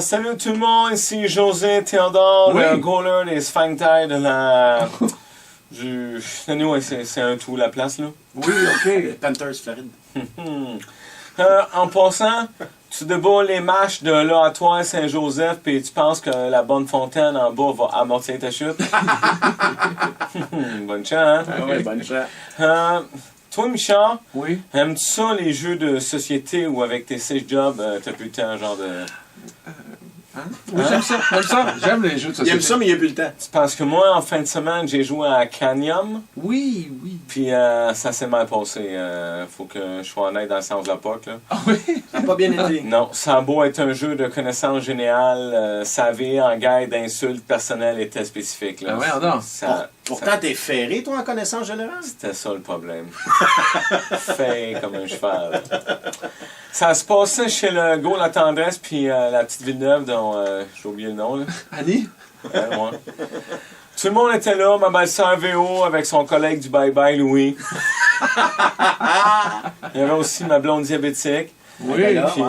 Salut tout le monde, ici José Théodore, le goaler des sphincters de la... Anyway, c'est un tout, la place, là. Oui, OK. Panthers, Floride. En passant, tu débats les marches de là à toi, Saint-Joseph, puis tu penses que la bonne fontaine en bas va amortir ta chute. Bonne chance, hein? Ah oui, bonne chance. Toi, Michel, Oui. aimes-tu ça, les jeux de société où avec tes 6 jobs, t'as plus le temps, genre de... Oui, j'aime ça. J'aime les jeux de société. Il aime ça, mais il n'y a plus le temps. Parce que moi, en fin de semaine, j'ai joué à Canium. Oui. Puis ça s'est mal passé. Faut que je sois honnête dans le sens de la POC, là. Ah oui? Ça n'a pas bien été. Non, ça a beau être un jeu de connaissances générales, ça vire en guerre d'insultes personnelles et très spécifiques, là. Ah ouais, non. Pourtant, t'es ferré, toi, en connaissance générale? C'était ça le problème. Fait comme un cheval. Ça se passait chez le gars La Tendresse puis la petite Villeneuve dont j'ai oublié le nom, là. Annie? Ouais. Tout le monde était là, ma belle-sœur VO avec son collègue du bye-bye, Louis. Il y avait aussi ma blonde diabétique. Oui. Puis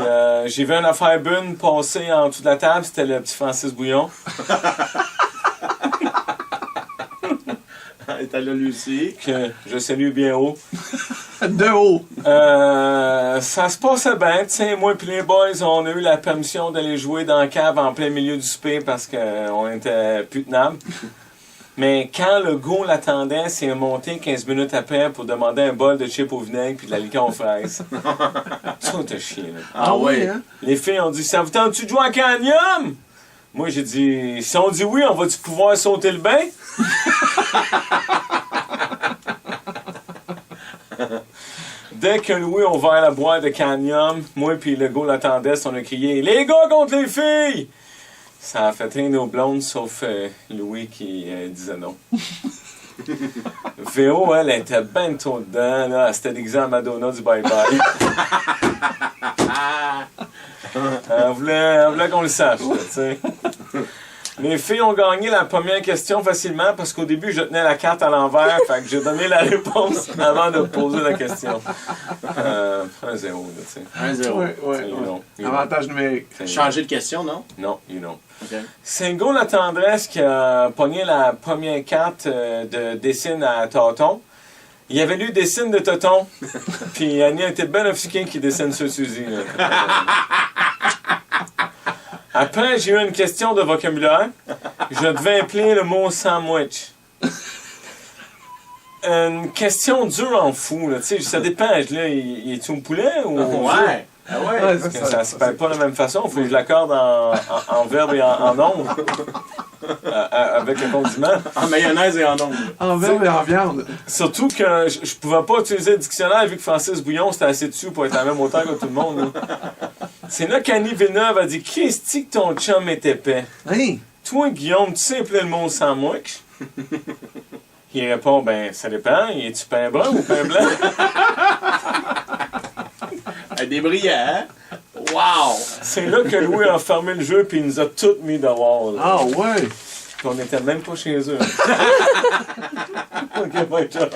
j'ai vu une affaire bonne passer en dessous de la table, c'était le petit Francis Bouillon. T'as là, lui aussi. Que je salue bien haut. De haut. Ça se passait bien, tu sais, moi et les boys, on a eu la permission d'aller jouer dans la cave en plein milieu du souper parce qu'on était plus tenables. Mais quand le gars l'attendait, c'est monté 15 minutes après pour demander un bol de chips au vinaigre puis de la liqueur aux fraises. Ça, t'as chier, là. Ah oui, hein? Les filles ont dit, ça vous tente-tu de jouer à Canium? Moi, j'ai dit, si on dit oui, on va-tu pouvoir sauter le bain? Dès que Louis a ouvert la boîte de Canium, moi et le gars l'attendait, on a crié « Les gars contre les filles! » Ça a fait traîner nos blondes, sauf Louis qui disait non. VO, elle était ben trop dedans, là. Elle s'était déguisée en Madonna du bye-bye. Elle voulait qu'on le sache, tu sais. Les filles ont gagné la première question facilement parce qu'au début, je tenais la carte à l'envers, fait que j'ai donné la réponse avant de poser la question. 1-0, là, tu sais. 1-0. Oui. Avantage numérique. Changer de question, non? Non, you know. Okay. C'est Hugo La Tendresse qui a pogné la première carte de Dessine à Tonton. Il avait lu Dessine de Tonton, puis Annie était bien offusquée qui dessine sur Suzy. Après, j'ai eu une question de vocabulaire. Je devais appeler le mot sandwich. Une question dure en fou, là. Tu sais, ça dépend. Là, il est-tu au poulet ou au Ouais. Ah ouais. Ça se perd pas de la même façon. Il faut que je l'accorde en verbe et en ombre. Avec le condiment. En mayonnaise et en ombre. En verbe et en viande. Surtout que je pouvais pas utiliser le dictionnaire vu que Francis Bouillon c'était assez dessus pour être à la même hauteur que tout le monde. Là. C'est là qu'Annie Villeneuve a dit « Christy que ton chum est épais. Hey. Toi, Guillaume, tu sais appeler le mot sandwich? » Il répond « Ben, ça dépend. Es-tu pain brun ou pain blanc? » Des brillants, hein? Wow! C'est là que Louis a fermé le jeu puis il nous a tous mis dehors. Là. Ah ouais! Puis on n'était même pas chez eux. OK, bye, ciao.